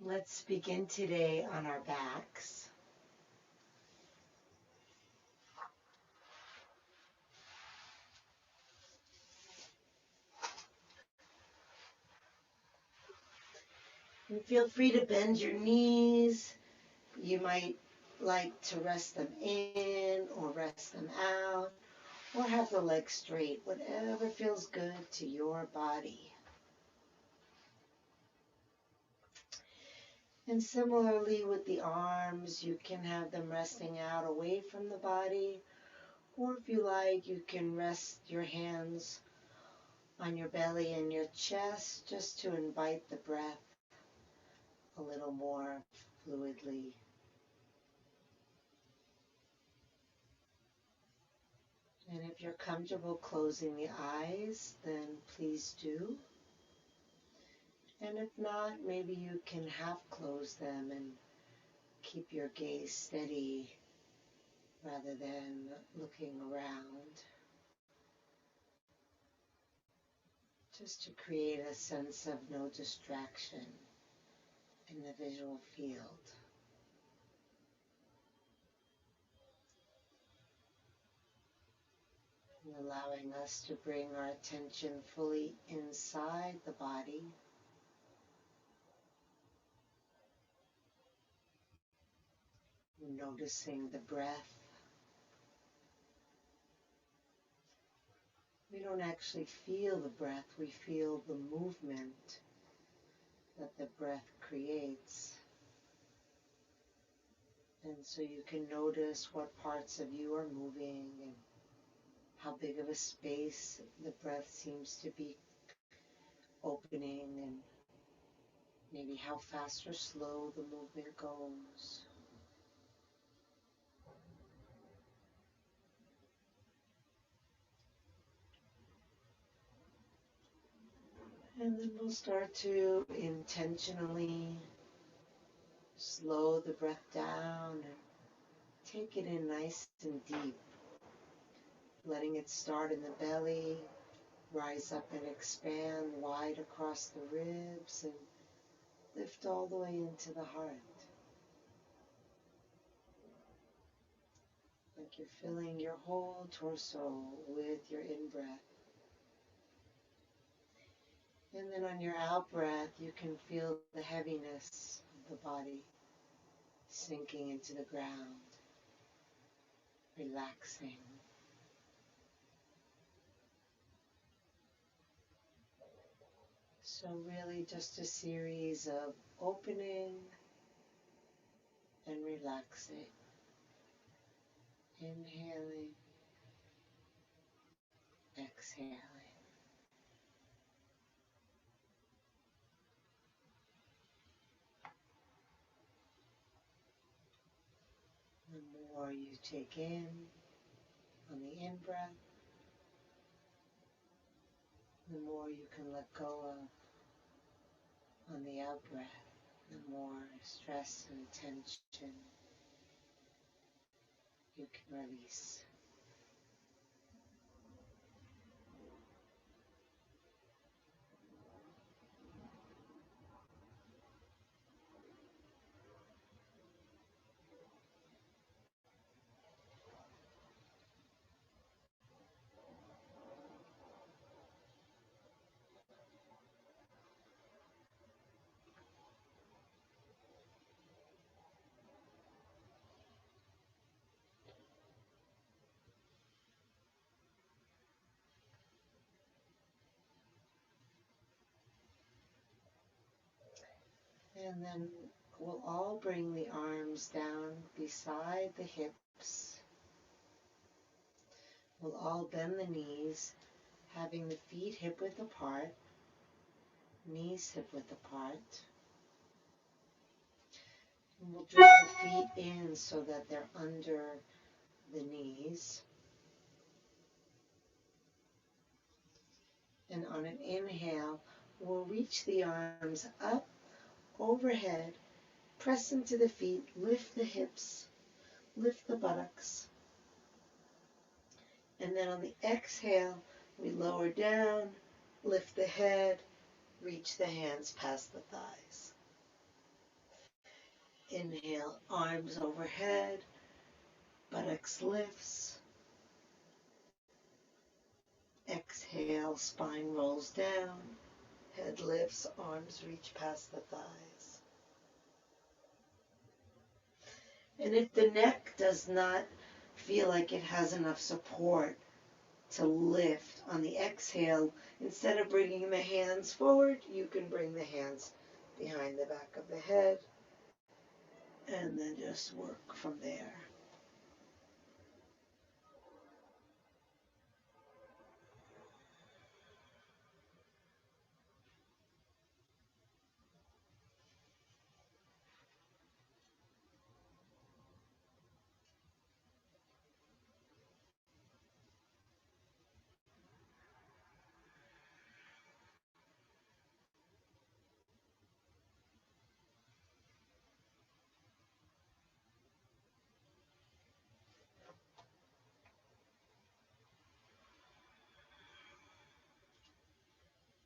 Let's begin today on our backs. And feel free to bend your knees. You might like to rest them in or rest them out or have the legs straight, whatever feels good to your body. And similarly with the arms, you can have them resting out away from the body, or if you like, you can rest your hands on your belly and your chest just to invite the breath a little more fluidly. And if you're comfortable closing the eyes, then please do. And if not, maybe you can half close them and keep your gaze steady rather than looking around, just to create a sense of no distraction in the visual field. And allowing us to bring our attention fully inside the body. Noticing the breath. We don't actually feel the breath, we feel the movement that the breath creates. And so you can notice what parts of you are moving and how big of a space the breath seems to be opening, and maybe how fast or slow the movement goes. And then we'll start to intentionally slow the breath down and take it in nice and deep, letting it start in the belly, rise up and expand wide across the ribs, and lift all the way into the heart. Like you're filling your whole torso with your in-breath. And then on your out-breath, you can feel the heaviness of the body sinking into the ground, relaxing. So really just a series of opening and relaxing. Inhaling, exhaling. The more you take in on the in-breath, the more you can let go of on the out-breath, the more stress and tension you can release. And then we'll all bring the arms down beside the hips. We'll all bend the knees, having the feet hip-width apart, knees hip-width apart. And we'll draw the feet in so that they're under the knees. And on an inhale, we'll reach the arms up, overhead, press into the feet, lift the hips, lift the buttocks. And then on the exhale, we lower down, lift the head, reach the hands past the thighs. Inhale, arms overhead, buttocks lifts. Exhale, spine rolls down, head lifts, arms reach past the thighs. And if the neck does not feel like it has enough support to lift on the exhale, instead of bringing the hands forward, you can bring the hands behind the back of the head and then just work from there.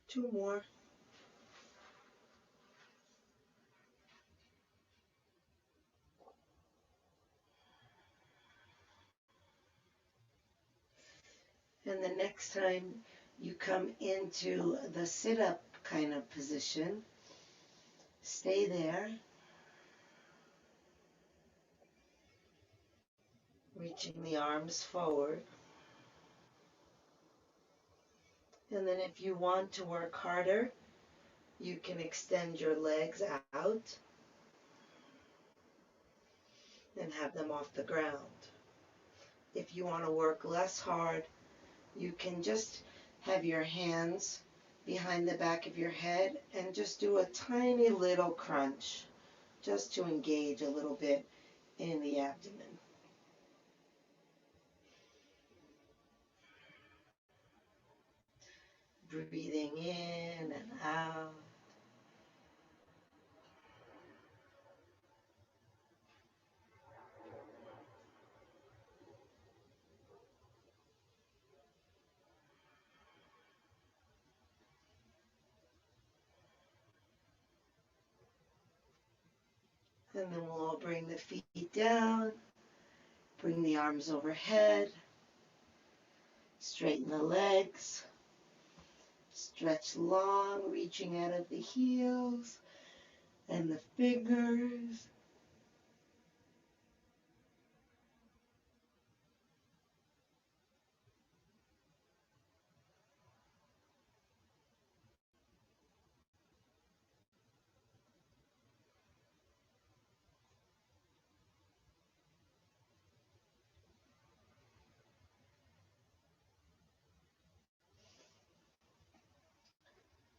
Two more. And the next time you come into the sit-up kind of position, stay there, reaching the arms forward. And then if you want to work harder, you can extend your legs out and have them off the ground. If you want to work less hard, you can just have your hands behind the back of your head and just do a tiny little crunch just to engage a little bit in the abdomen. Breathing in and out. And then we'll all bring the feet down, bring the arms overhead, straighten the legs, stretch long, reaching out of the heels and the fingers.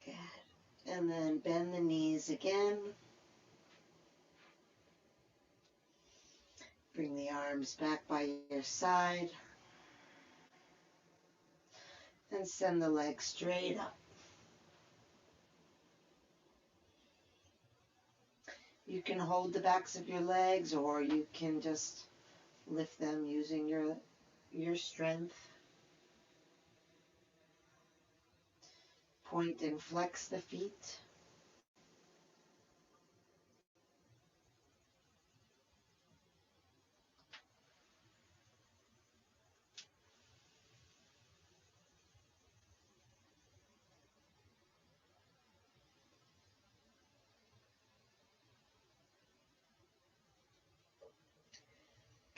Good. And then bend the knees again. Bring the arms back by your side. And send the legs straight up. You can hold the backs of your legs, or you can just lift them using your strength. Point and flex the feet.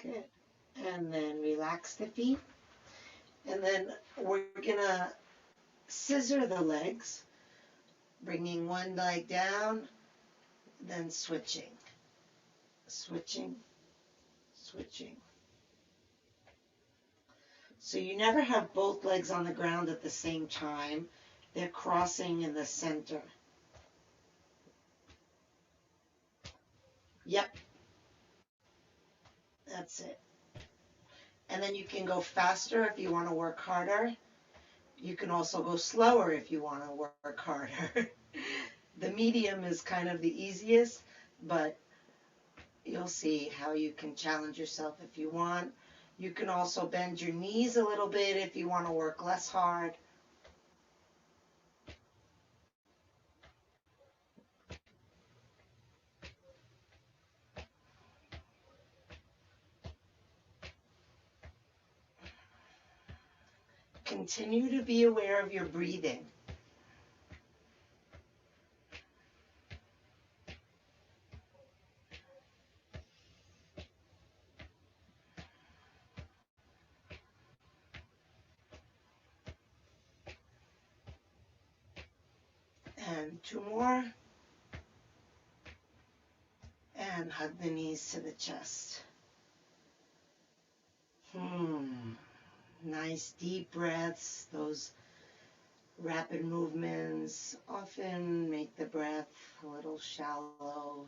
Good. And then relax the feet. And then we're gonna scissor the legs, bringing one leg down, then switching, switching, switching. So you never have both legs on the ground at the same time. They're crossing in the center. Yep. That's it. And then you can go faster if you want to work harder. You can also go slower if you want to work harder. The medium is kind of the easiest, but you'll see how you can challenge yourself if you want. You can also bend your knees a little bit if you want to work less hard. continue to be aware of your breathing. And two more. And hug the knees to the chest. Nice deep breaths. Those rapid movements often make the breath a little shallow.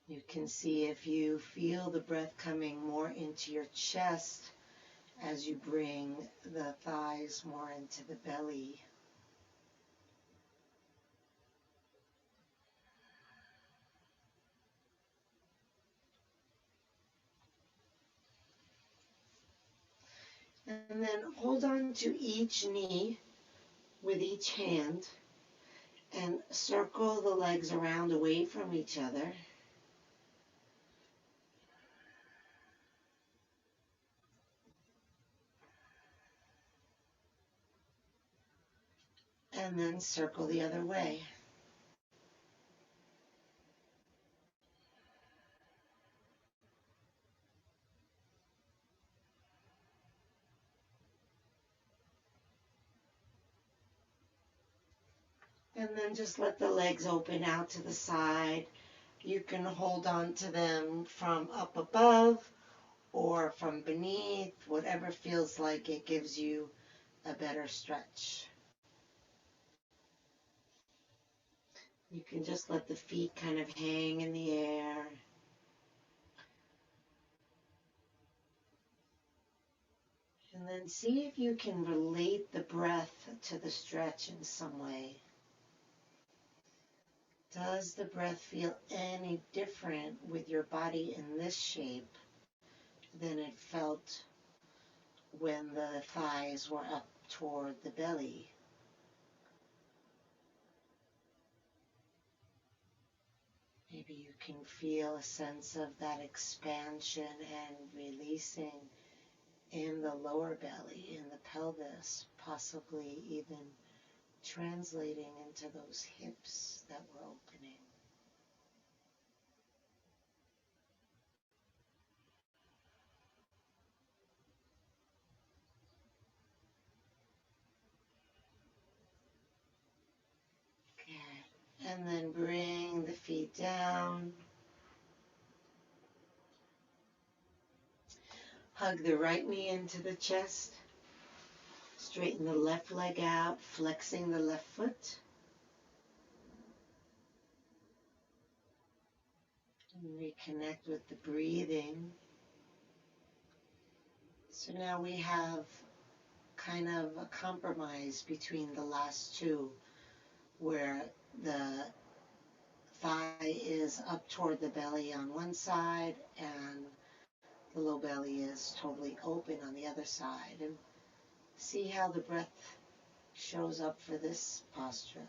You can see if you feel the breath coming more into your chest as you bring the thighs more into the belly. And then hold on to each knee with each hand and circle the legs around away from each other. And then circle the other way. And then just let the legs open out to the side. You can hold on to them from up above or from beneath, whatever feels like it gives you a better stretch. You can just let the feet kind of hang in the air. And then see if you can relate the breath to the stretch in some way. Does the breath feel any different with your body in this shape than it felt when the thighs were up toward the belly? Maybe you can feel a sense of that expansion and releasing in the lower belly, in the pelvis, possibly even translating into those hips that were opening. Good. And then bring the feet down. Hug the right knee into the chest. Straighten the left leg out, flexing the left foot. And reconnect with the breathing. So now we have kind of a compromise between the last two, where the thigh is up toward the belly on one side and the low belly is totally open on the other side. And see how the breath shows up for this posture.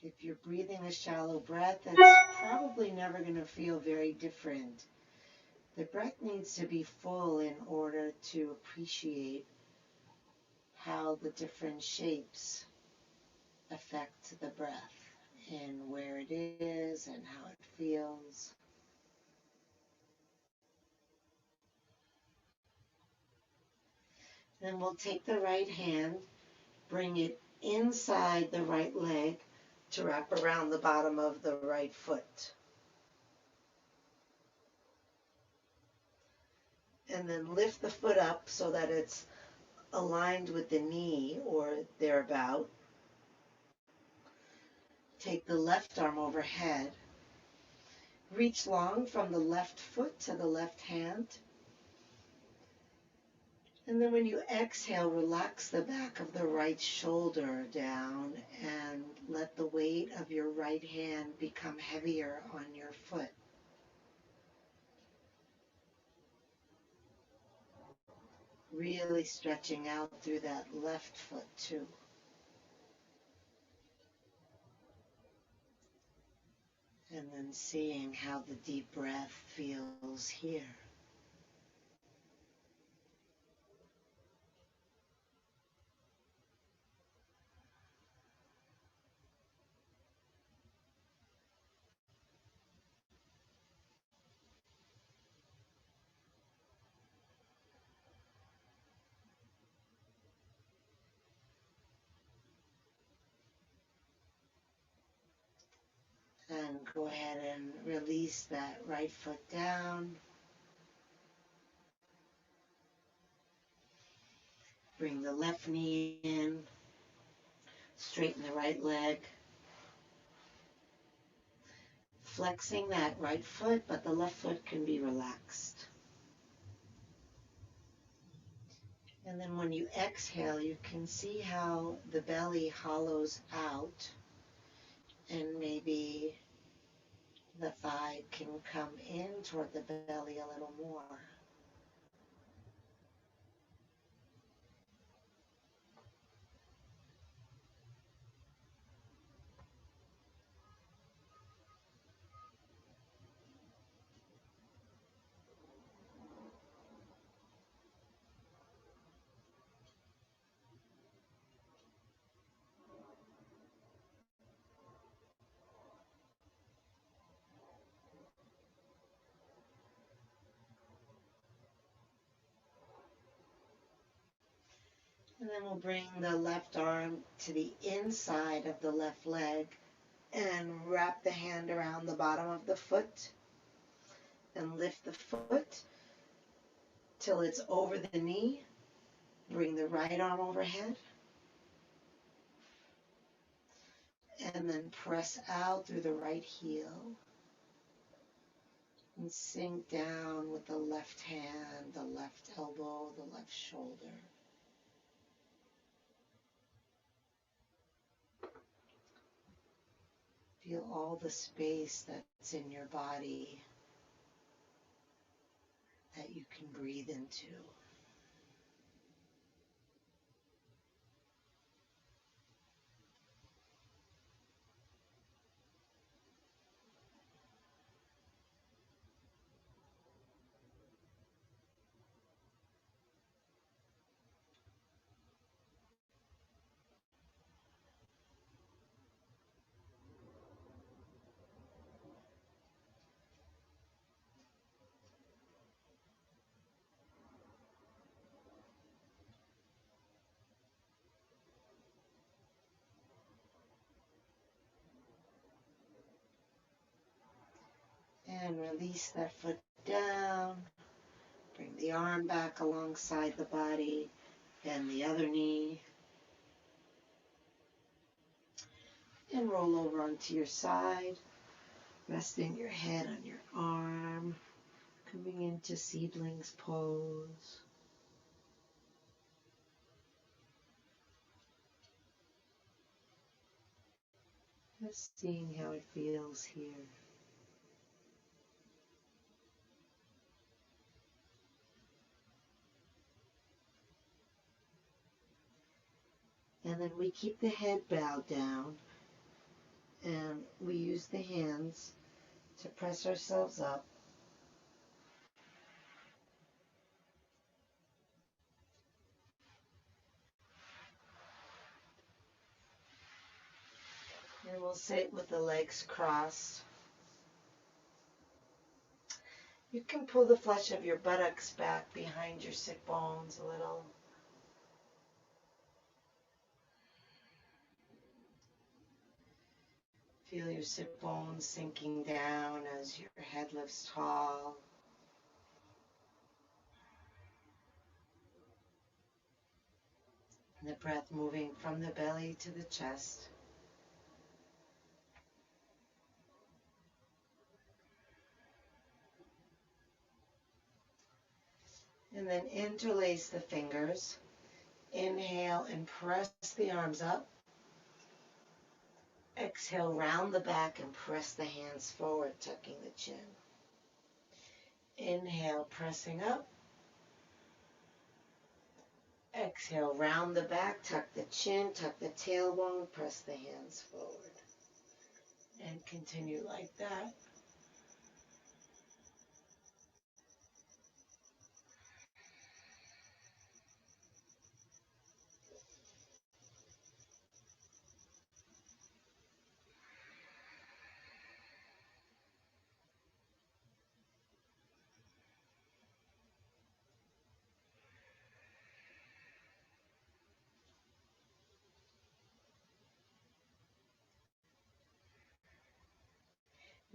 If you're breathing a shallow breath, it's probably never going to feel very different. The breath needs to be full in order to appreciate how the different shapes affect the breath and where it is and how it feels. Then we'll take the right hand, bring it inside the right leg to wrap around the bottom of the right foot. And then lift the foot up so that it's aligned with the knee or thereabout. Take the left arm overhead. Reach long from the left foot to the left hand. And then when you exhale, relax the back of the right shoulder down and let the weight of your right hand become heavier on your foot. Really stretching out through that left foot too. And then seeing how the deep breath feels here. And go ahead and release that right foot down. Bring the left knee in. Straighten the right leg. Flexing that right foot, but the left foot can be relaxed. And then when you exhale, you can see how the belly hollows out, and maybe the thigh can come in toward the belly a little more. And then we'll bring the left arm to the inside of the left leg and wrap the hand around the bottom of the foot and lift the foot till it's over the knee. Bring the right arm overhead and then press out through the right heel and sink down with the left hand, the left elbow, the left shoulder. Feel all the space that's in your body that you can breathe into. And release that foot down. Bring the arm back alongside the body. Bend the other knee. And roll over onto your side. Resting your head on your arm. Coming into seedling's pose. Just seeing how it feels here. And then we keep the head bowed down and we use the hands to press ourselves up. And we'll sit with the legs crossed. You can pull the flesh of your buttocks back behind your sit bones a little. Feel your sit bones sinking down as your head lifts tall. And the breath moving from the belly to the chest. And then interlace the fingers. Inhale and press the arms up. Exhale, round the back and press the hands forward, tucking the chin. Inhale, pressing up. Exhale, round the back, tuck the chin, tuck the tailbone, press the hands forward. And continue like that.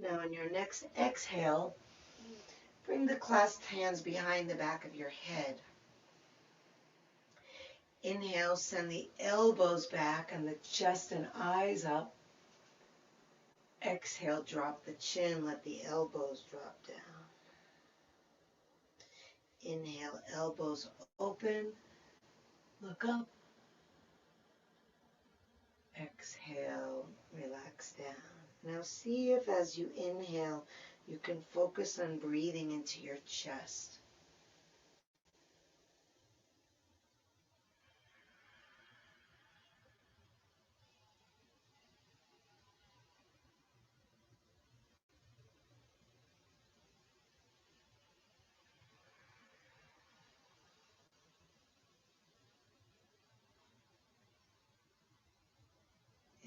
Now on your next exhale, bring the clasped hands behind the back of your head. Inhale, send the elbows back and the chest and eyes up. Exhale, drop the chin, let the elbows drop down. Inhale, elbows open, look up. Exhale, relax down. Now see if as you inhale, you can focus on breathing into your chest.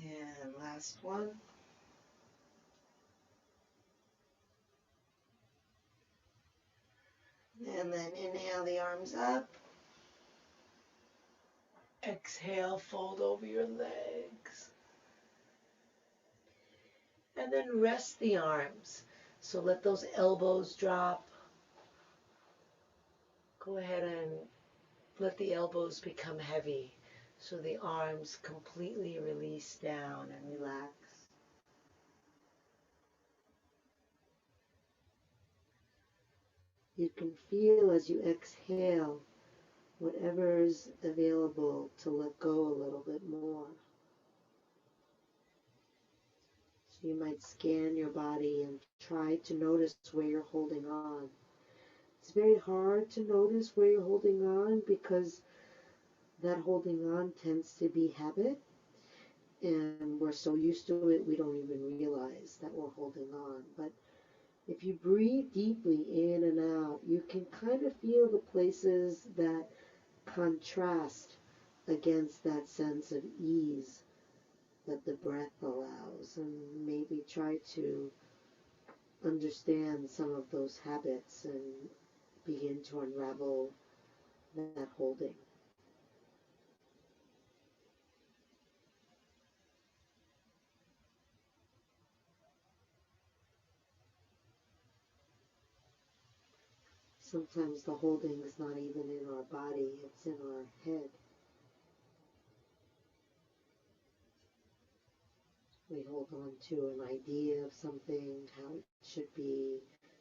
And last one. And then inhale the arms up. Exhale, fold over your legs. And then rest the arms. So let those elbows drop. Go ahead and let the elbows become heavy. So the arms completely release down and relax. You can feel as you exhale whatever is available to let go a little bit more. So you might scan your body and try to notice where you're holding on. It's very hard to notice where you're holding on because that holding on tends to be habit, and we're so used to it we don't even realize that we're holding on. But if you breathe deeply in and out, you can kind of feel the places that contrast against that sense of ease that the breath allows, and maybe try to understand some of those habits and begin to unravel that holding. Sometimes the holding is not even in our body, it's in our head. We hold on to an idea of something, how it should be,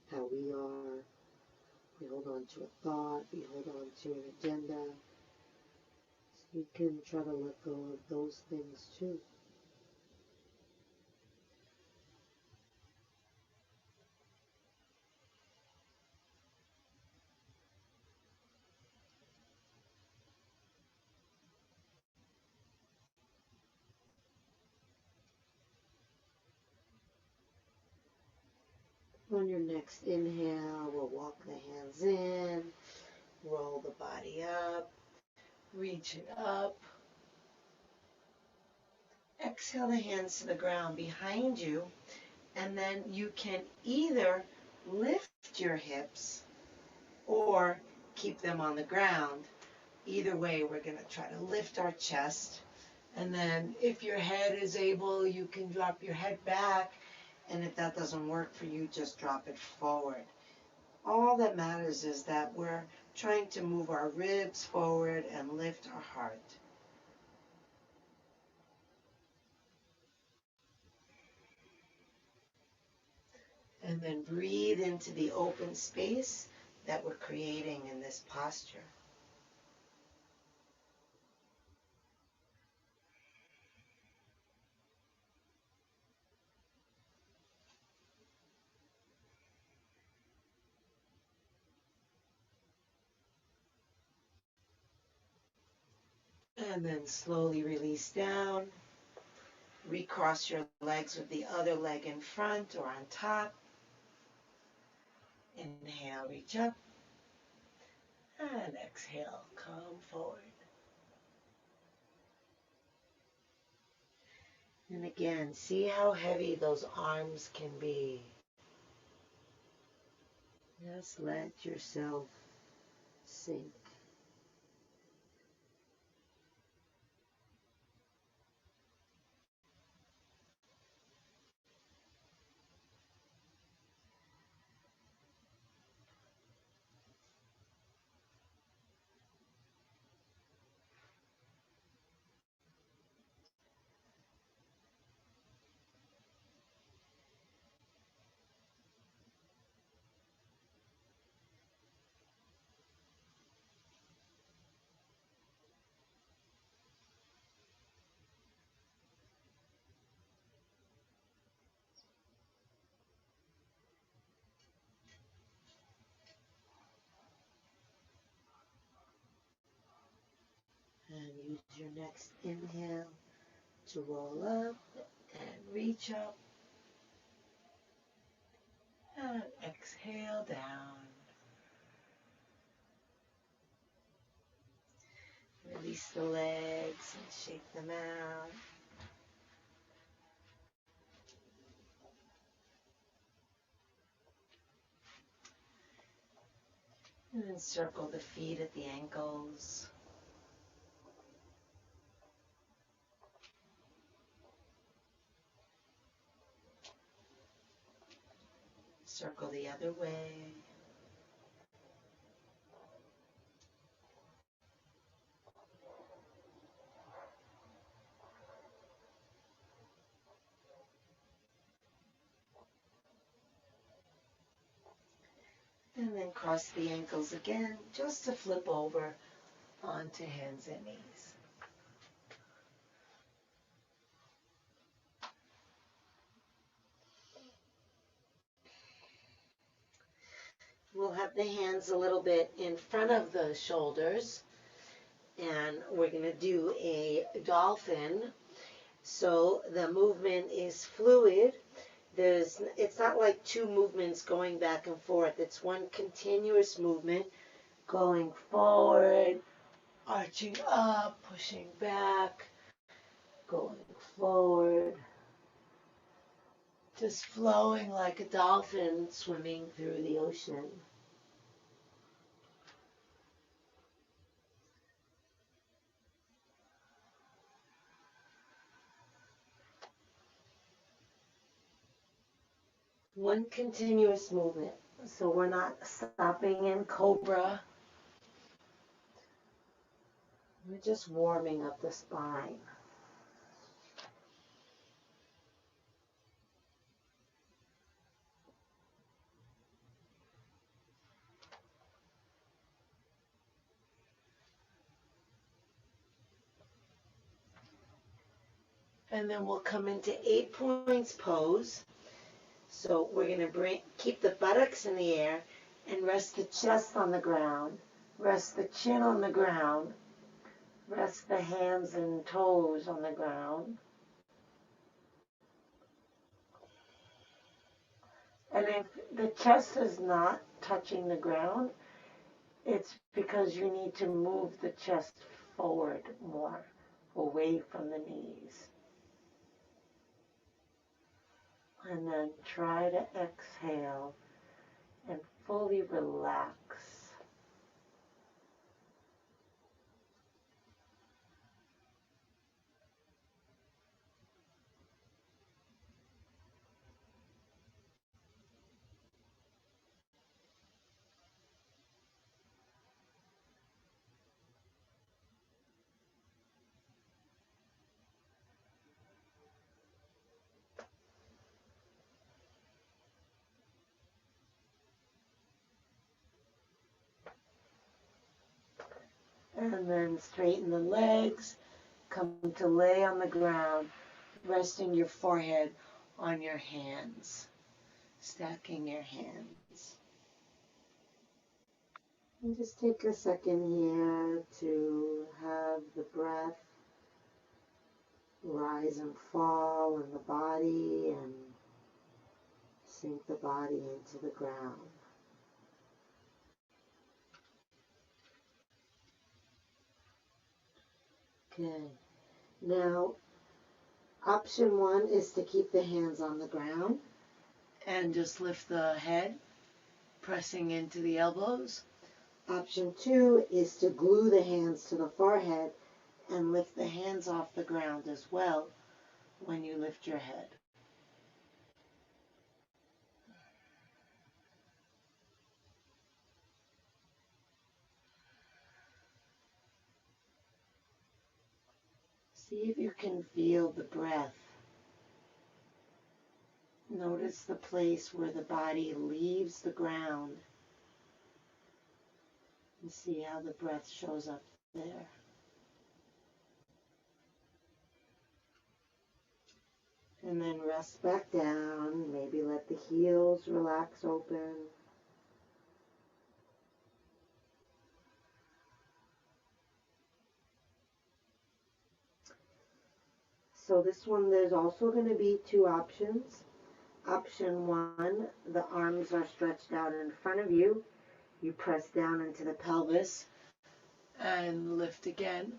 how we are. We hold on to a thought, we hold on to an agenda. So you can try to let go of those things too. On your next inhale, we'll walk the hands in, roll the body up, reach it up. Exhale the hands to the ground behind you, and then you can either lift your hips or keep them on the ground. Either way, we're going to try to lift our chest. And then if your head is able, you can drop your head back. And if that doesn't work for you, just drop it forward. All that matters is that we're trying to move our ribs forward and lift our heart. And then breathe into the open space that we're creating in this posture. And then slowly release down. Recross your legs with the other leg in front or on top. Inhale, reach up. And exhale, come forward. And again, see how heavy those arms can be. Just let yourself sink. And use your next inhale to roll up and reach up. And exhale down. Release the legs and shake them out. And then circle the feet at the ankles. Circle the other way. And then cross the ankles again, just to flip over onto hands and knees. We'll have the hands a little bit in front of the shoulders, and we're going to do a dolphin. So the movement is fluid. It's not like two movements going back and forth. It's one continuous movement going forward, arching up, pushing back, going forward, just flowing like a dolphin swimming through the ocean. One continuous movement. So we're not stopping in cobra. We're just warming up the spine. And then we'll come into 8 points pose. So we're going to keep the buttocks in the air and rest the chest on the ground. Rest the chin on the ground. Rest the hands and toes on the ground. And if the chest is not touching the ground, it's because you need to move the chest forward more, away from the knees. And then try to exhale and fully relax. And then straighten the legs, come to lay on the ground, resting your forehead on your hands, stacking your hands. And just take a second here to have the breath rise and fall in the body and sink the body into the ground. Okay, now option one is to keep the hands on the ground and just lift the head, pressing into the elbows. Option two is to glue the hands to the forehead and lift the hands off the ground as well when you lift your head. See if you can feel the breath. Notice the place where the body leaves the ground and see how the breath shows up there. And then rest back down. Maybe let the heels relax open. So this one, there's also going to be two options. Option one, the arms are stretched out in front of you. You press down into the pelvis and lift again.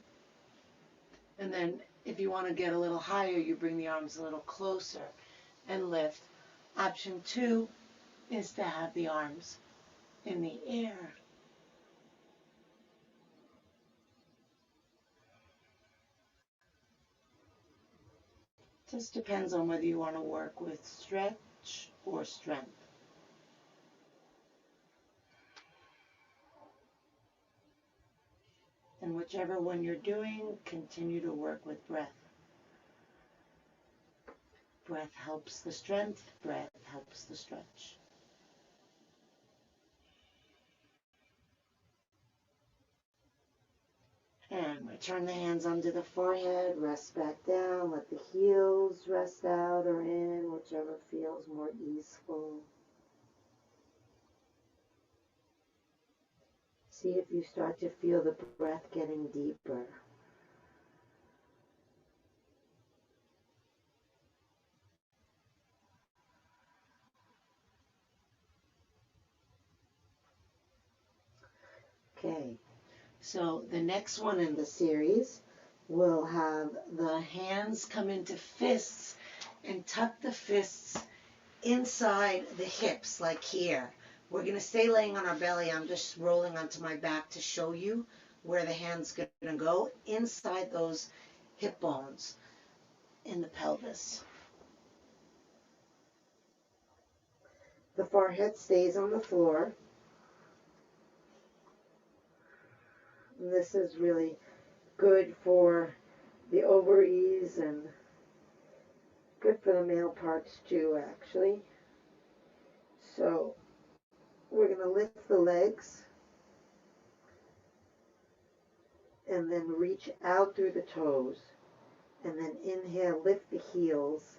And then if you want to get a little higher, you bring the arms a little closer and lift. Option two is to have the arms in the air. Just depends on whether you want to work with stretch or strength. And whichever one you're doing, continue to work with breath. Breath helps the strength, breath helps the stretch. And return the hands under the forehead, rest back down, let the heels rest out or in, whichever feels more easeful. See if you start to feel the breath getting deeper. Okay, so the next one in the series will have the hands come into fists and tuck the fists inside the hips, like here. We're going to stay laying on our belly. I'm just rolling onto my back to show you where the hand's going to go, inside those hip bones in the pelvis. The forehead stays on the floor. And this is really good for the ovaries and good for the male parts too, actually. So we're going to lift the legs and then reach out through the toes. And then inhale, lift the heels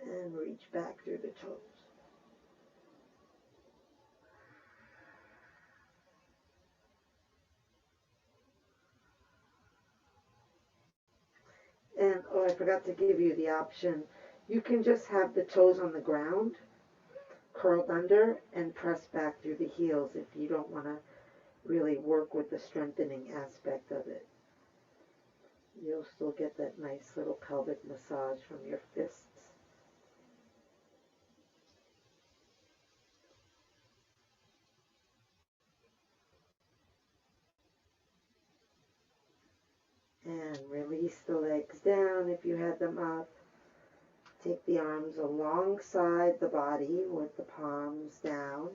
and reach back through the toes. And, oh, I forgot to give you the option. You can just have the toes on the ground, curled under, and press back through the heels if you don't want to really work with the strengthening aspect of it. You'll still get that nice little pelvic massage from your fists. And release the legs down if you had them up. Take the arms alongside the body with the palms down.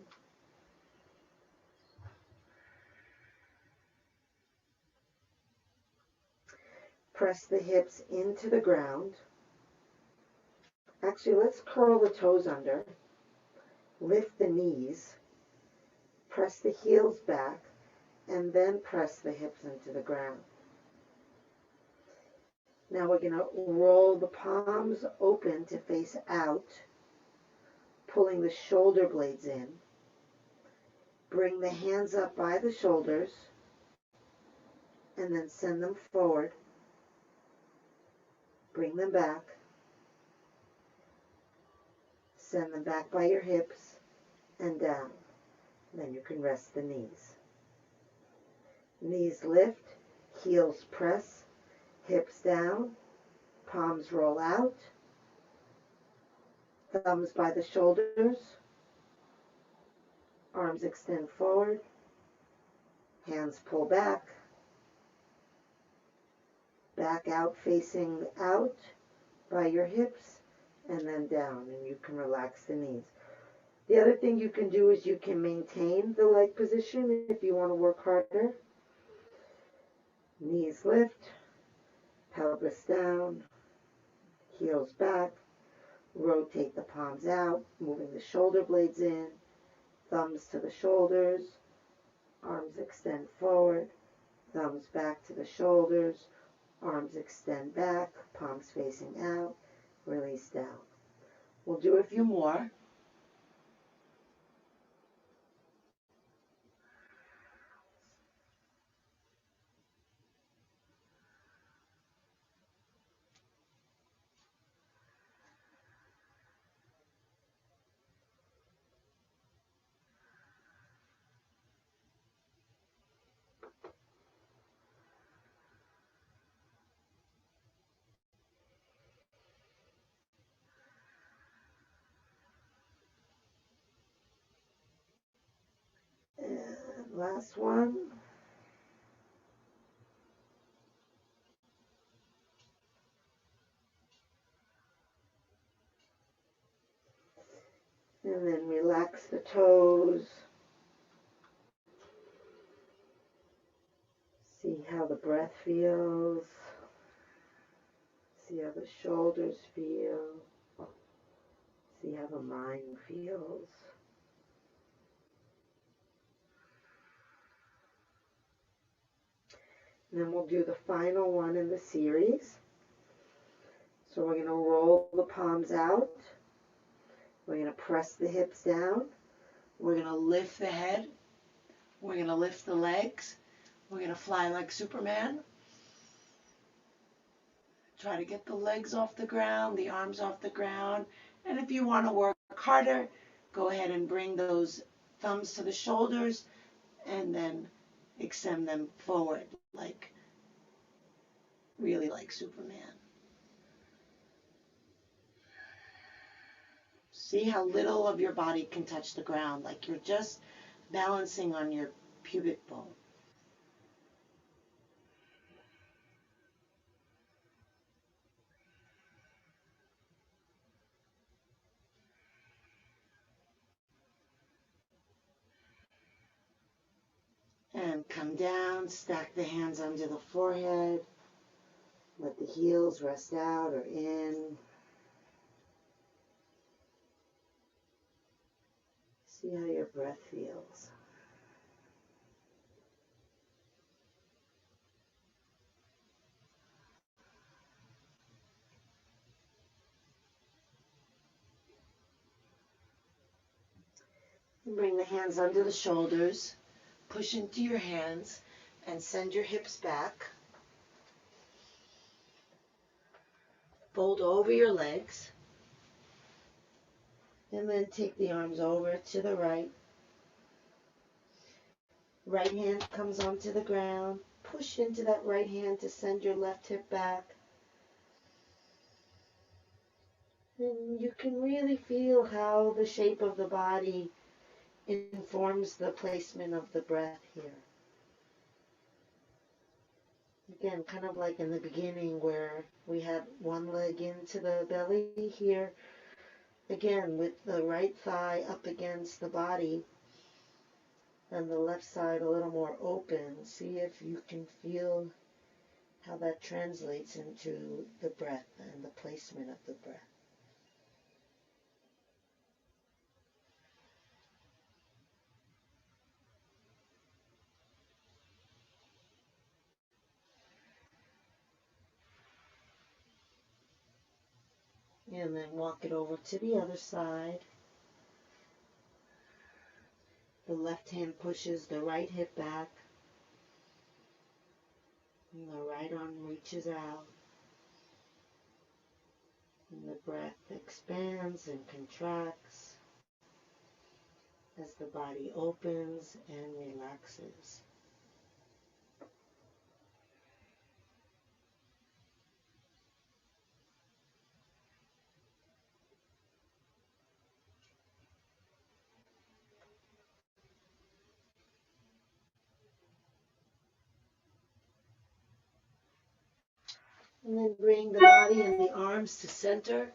Press the hips into the ground. Actually, let's curl the toes under. Lift the knees. Press the heels back, and then press the hips into the ground. Now we're going to roll the palms open to face out, pulling the shoulder blades in. Bring the hands up by the shoulders and then send them forward. Bring them back. Send them back by your hips and down. Then you can rest the knees. Knees lift, heels press, hips down, palms roll out, thumbs by the shoulders, arms extend forward, hands pull back, back out facing out by your hips, and then down, and you can relax the knees. The other thing you can do is you can maintain the leg position if you want to work harder. Knees lift, pelvis down, heels back, rotate the palms out, moving the shoulder blades in, thumbs to the shoulders, arms extend forward, thumbs back to the shoulders, arms extend back, palms facing out, release down. We'll do a few more. And last one. And then relax the toes. See how the breath feels. See how the shoulders feel. See how the mind feels. And then we'll do the final one in the series. So we're going to roll the palms out. We're going to press the hips down. We're going to lift the head. We're going to lift the legs. We're going to fly like Superman. Try to get the legs off the ground, the arms off the ground. And if you want to work harder, go ahead and bring those thumbs to the shoulders and then extend them forward really like Superman. See how little of your body can touch the ground, like you're just balancing on your pubic bone. And come down, stack the hands under the forehead. Let the heels rest out or in. See how your breath feels. And bring the hands under the shoulders. Push into your hands and send your hips back. Fold over your legs. And then take the arms over to the right. Right hand comes onto the ground. Push into that right hand to send your left hip back. And you can really feel how the shape of the body informs the placement of the breath here. Again, kind of like in the beginning where we had one leg into the belly here. Again, with the right thigh up against the body and the left side a little more open. See if you can feel how that translates into the breath and the placement of the breath. And then walk it over to the other side. The left hand pushes the right hip back, and the right arm reaches out. And the breath expands and contracts as the body opens and relaxes. And then bring the body and the arms to center,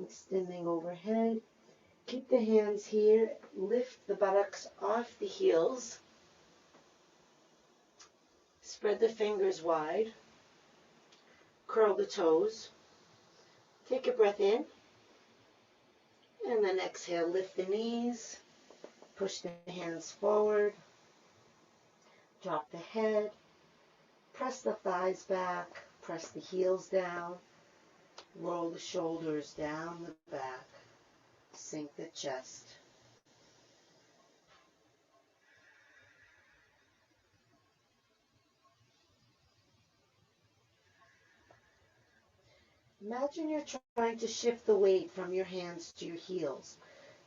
extending overhead. Keep the hands here. Lift the buttocks off the heels. Spread the fingers wide. Curl the toes. Take a breath in. And then exhale, lift the knees. Push the hands forward. Drop the head. Press the thighs back. Press the heels down. Roll the shoulders down the back. Sink the chest. Imagine you're trying to shift the weight from your hands to your heels,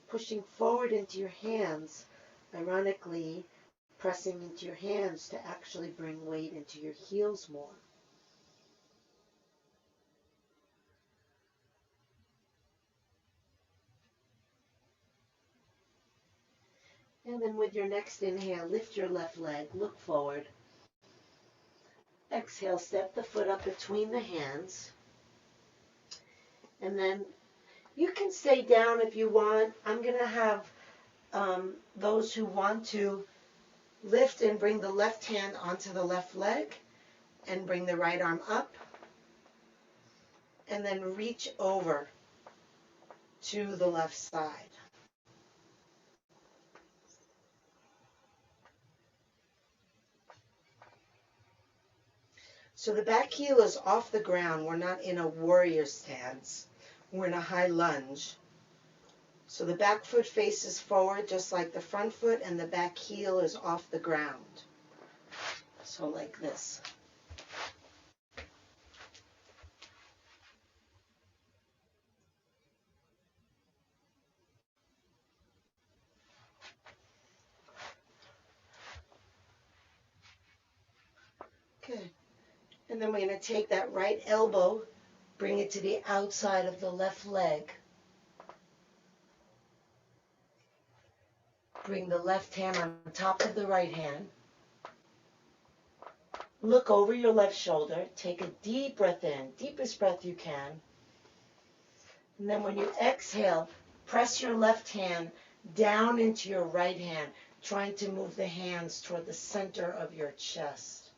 pushing forward into your hands, ironically pressing into your hands to actually bring weight into your heels more. And then with your next inhale, lift your left leg, look forward. Exhale, step the foot up between the hands. And then you can stay down if you want. I'm going to have those who want to lift and bring the left hand onto the left leg and bring the right arm up. And then reach over to the left side. So the back heel is off the ground. We're not in a warrior stance. We're in a high lunge. So the back foot faces forward just like the front foot, and the back heel is off the ground. So like this. Good. And then we're going to take that right elbow, bring it to the outside of the left leg. Bring the left hand on top of the right hand. Look over your left shoulder. Take a deep breath in, deepest breath you can. And then when you exhale, press your left hand down into your right hand, trying to move the hands toward the center of your chest.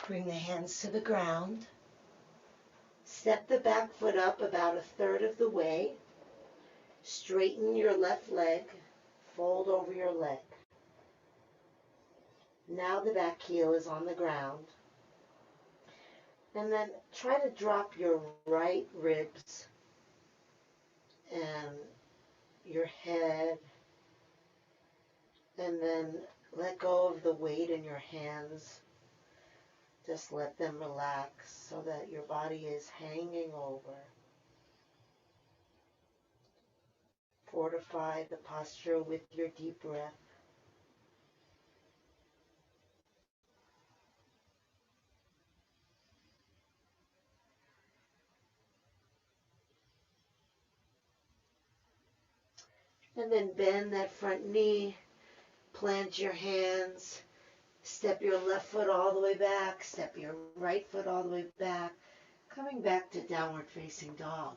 Bring the hands to the ground. Step the back foot up about a third of the way. Straighten your left leg. Fold over your leg. Now the back heel is on the ground. And then try to drop your right ribs and your head. And then let go of the weight in your hands. Just let them relax so that your body is hanging over. Fortify the posture with your deep breath. And then bend that front knee, plant your hands, step your left foot all the way back, step your right foot all the way back, coming back to downward facing dog.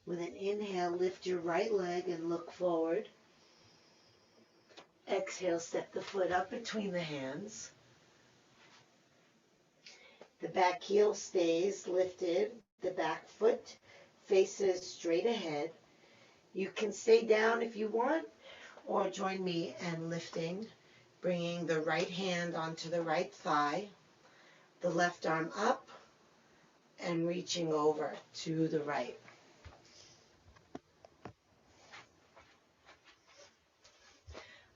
With an inhale, lift your right leg and look forward. Exhale, step the foot up between the hands. The back heel stays lifted. The back foot faces straight ahead. You can stay down if you want, or join me in lifting, bringing the right hand onto the right thigh, the left arm up, and reaching over to the right.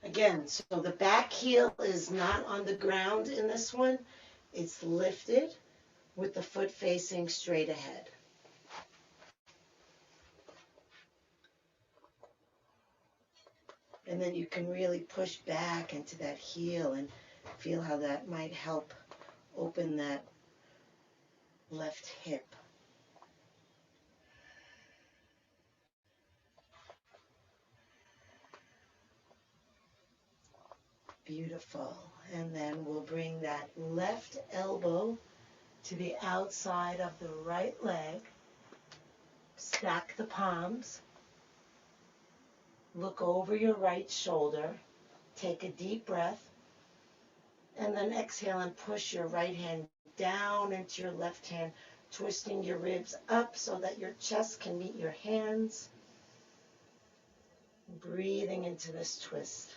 Again, so the back heel is not on the ground in this one. It's lifted with the foot facing straight ahead. And then you can really push back into that heel and feel how that might help open that left hip. Beautiful. And then we'll bring that left elbow to the outside of the right leg. Stack the palms. Look over your right shoulder. Take a deep breath. And then exhale and push your right hand down into your left hand, twisting your ribs up so that your chest can meet your hands. Breathing into this twist.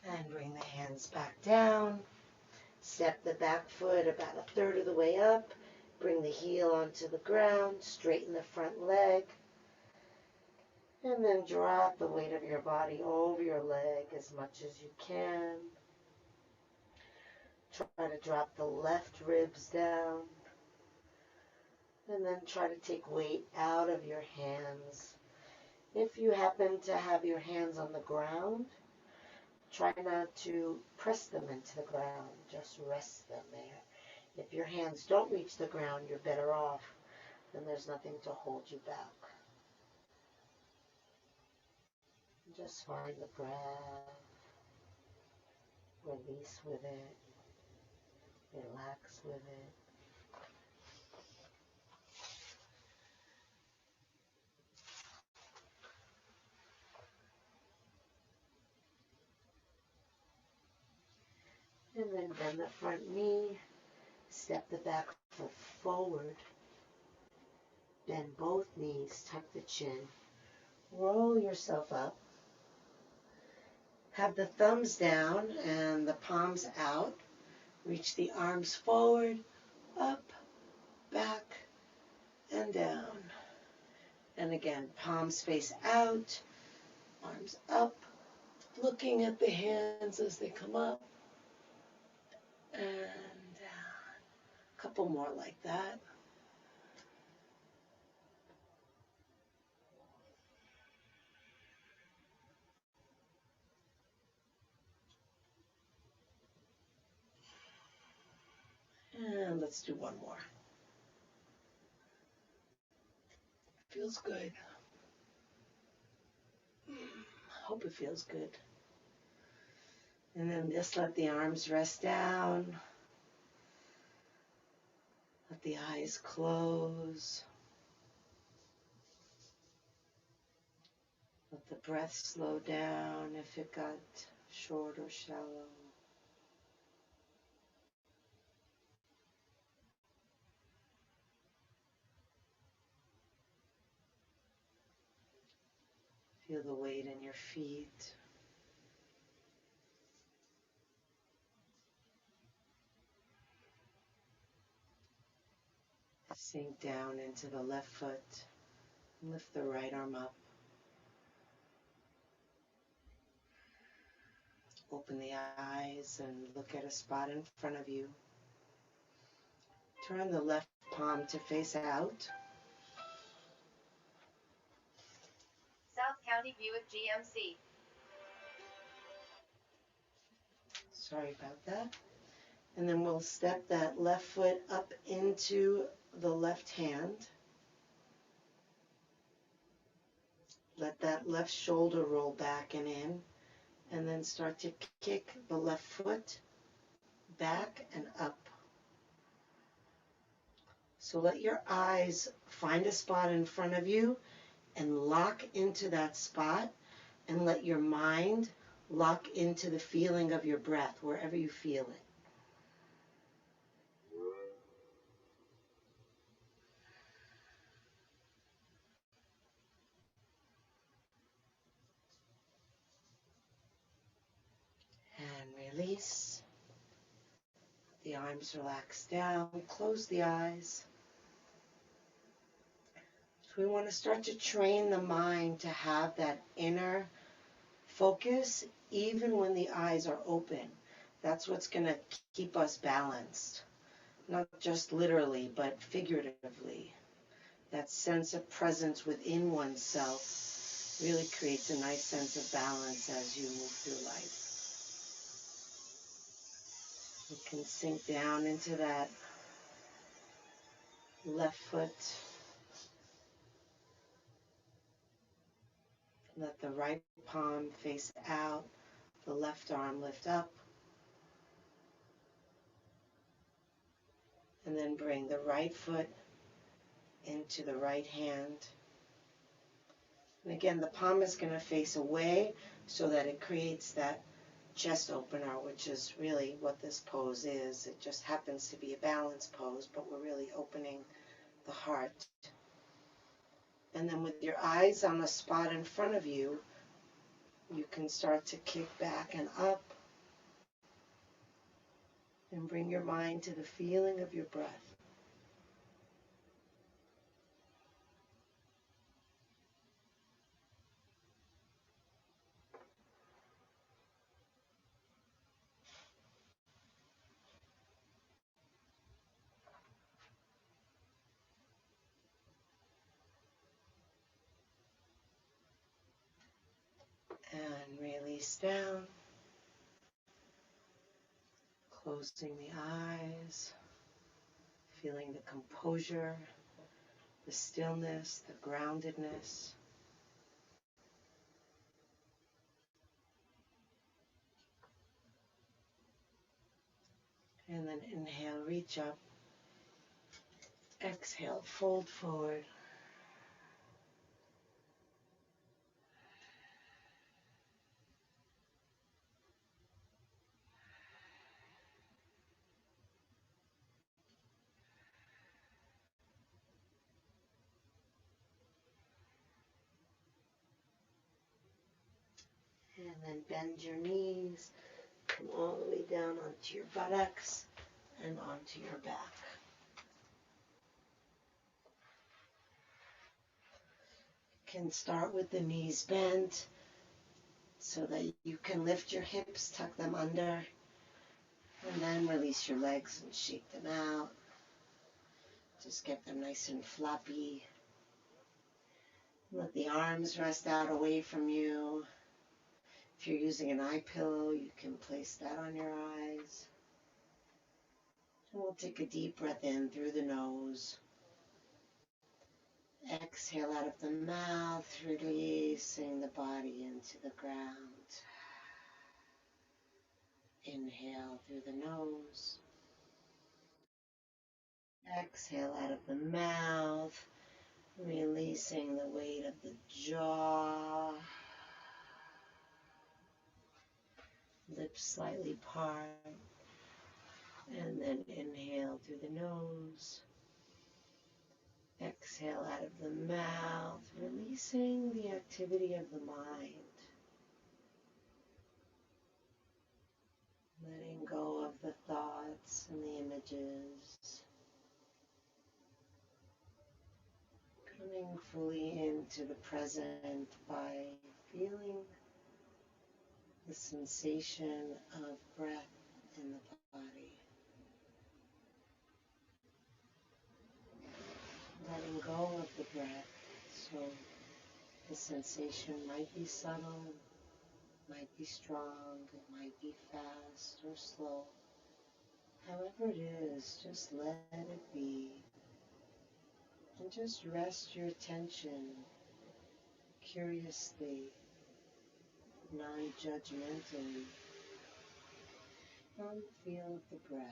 And bring the hands back down. Step the back foot about a third of the way up. Bring the heel onto the ground. Straighten the front leg. And then drop the weight of your body over your leg as much as you can. Try to drop the left ribs down. And then try to take weight out of your hands. If you happen to have your hands on the ground, try not to press them into the ground. Just rest them there. If your hands don't reach the ground, you're better off. Then there's nothing to hold you back. Just find the breath. Release with it. Relax with it. And then bend the front knee. Step the back foot forward. Bend both knees. Tuck the chin. Roll yourself up. Have the thumbs down and the palms out. Reach the arms forward, up, back, and down. And again, palms face out, arms up, looking at the hands as they come up and down. A couple more like that. And let's do one more. Feels good. Hope it feels good. And then just let the arms rest down. Let the eyes close. Let the breath slow down if it got short or shallow. Feel the weight in your feet. Sink down into the left foot. Lift the right arm up. Open the eyes and look at a spot in front of you. Turn the left palm to face out. South County Buick GMC. Sorry about that. And then we'll step that left foot up into the left hand. Let that left shoulder roll back and in. And then start to kick the left foot back and up. So let your eyes find a spot in front of you and lock into that spot, and let your mind lock into the feeling of your breath wherever you feel it. And release. The arms relax down. Close the eyes. So we want to start to train the mind to have that inner focus even when the eyes are open. That's what's going to keep us balanced. Not just literally, but figuratively. That sense of presence within oneself really creates a nice sense of balance as you move through life. You can sink down into that left foot. Let the right palm face out, the left arm lift up. And then bring the right foot into the right hand. And again, the palm is going to face away so that it creates that chest opener, which is really what this pose is. It just happens to be a balance pose, but we're really opening the heart. And then with your eyes on the spot in front of you, you can start to kick back and up and bring your mind to the feeling of your breath. And release down, closing the eyes, feeling the composure, the stillness, the groundedness. And then inhale, reach up. Exhale, fold forward. And then bend your knees, come all the way down onto your buttocks and onto your back. You can start with the knees bent so that you can lift your hips, tuck them under, and then release your legs and shake them out. Just get them nice and floppy. Let the arms rest out away from you. If you're using an eye pillow, you can place that on your eyes. And we'll take a deep breath in through the nose. Exhale out of the mouth, releasing the body into the ground. Inhale through the nose. Exhale out of the mouth, releasing the weight of the jaw. Lips slightly part. And then inhale through the nose. Exhale out of the mouth, releasing the activity of the mind. Letting go of the thoughts and the images. Coming fully into the present by feeling the sensation of breath in the body. Letting go of the breath, so the sensation might be subtle, might be strong, it might be fast or slow. However it is, just let it be. And just rest your attention curiously non-judgmentally on the feel of the breath.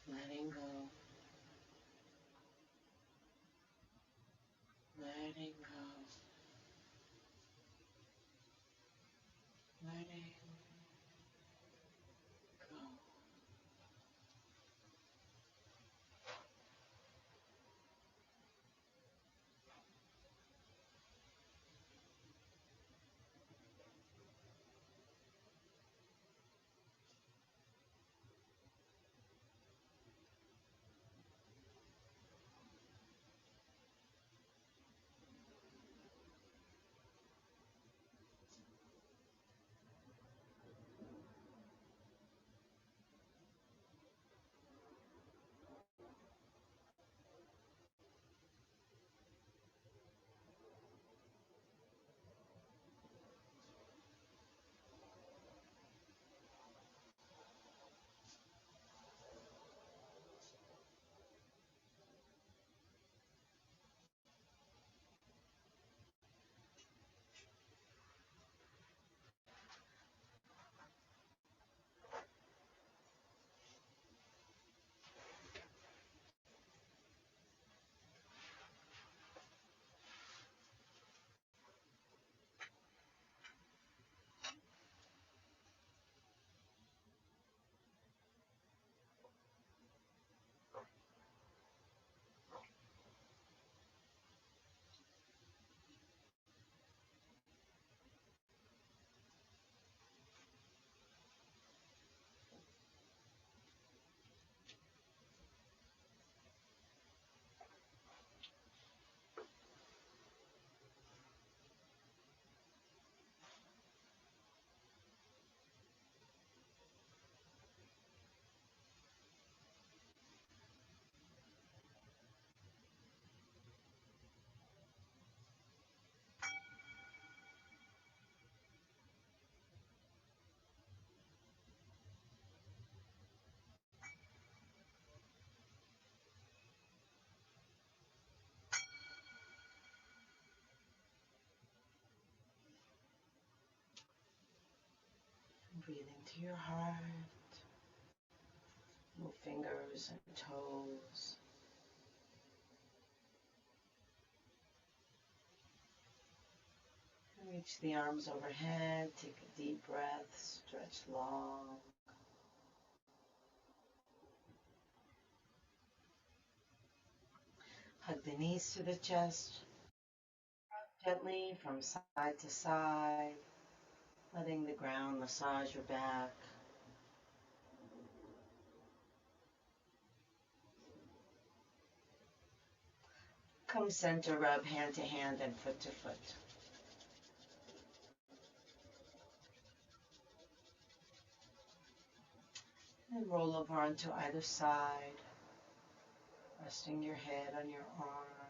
Letting go. Letting go. Letting go. Breathe into your heart. Move fingers and toes. Reach the arms overhead. Take a deep breath. Stretch long. Hug the knees to the chest. Gently from side to side. Letting the ground massage your back. Come center, rub hand to hand and foot to foot. And roll over onto either side, resting your head on your arm,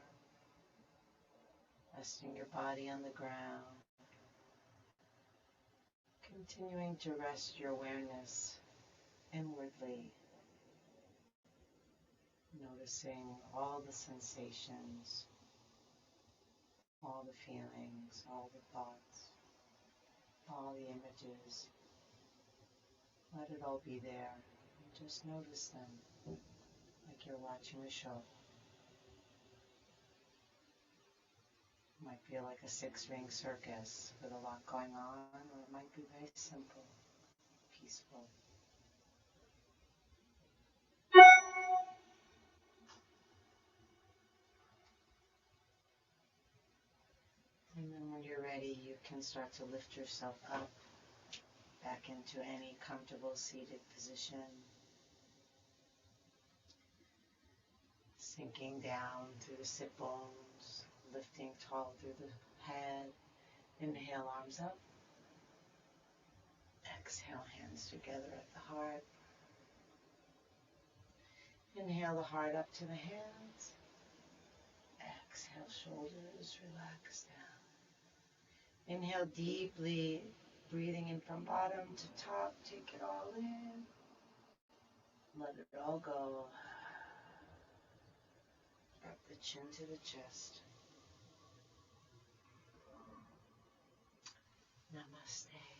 resting your body on the ground. Continuing to rest your awareness inwardly, noticing all the sensations, all the feelings, all the thoughts, all the images. Let it all be there. And just notice them like you're watching a show. It might feel like a six-ring circus with a lot going on, or it might be very simple, peaceful. And then when you're ready, you can start to lift yourself up back into any comfortable seated position. Sinking down through the sit bones, lifting tall through the head. Inhale, arms up. Exhale, hands together at the heart. Inhale the heart up to the hands. Exhale, shoulders relax down. Inhale deeply, breathing in from bottom to top. Take it all in. Let it all go. Drop the chin to the chest. Namaste.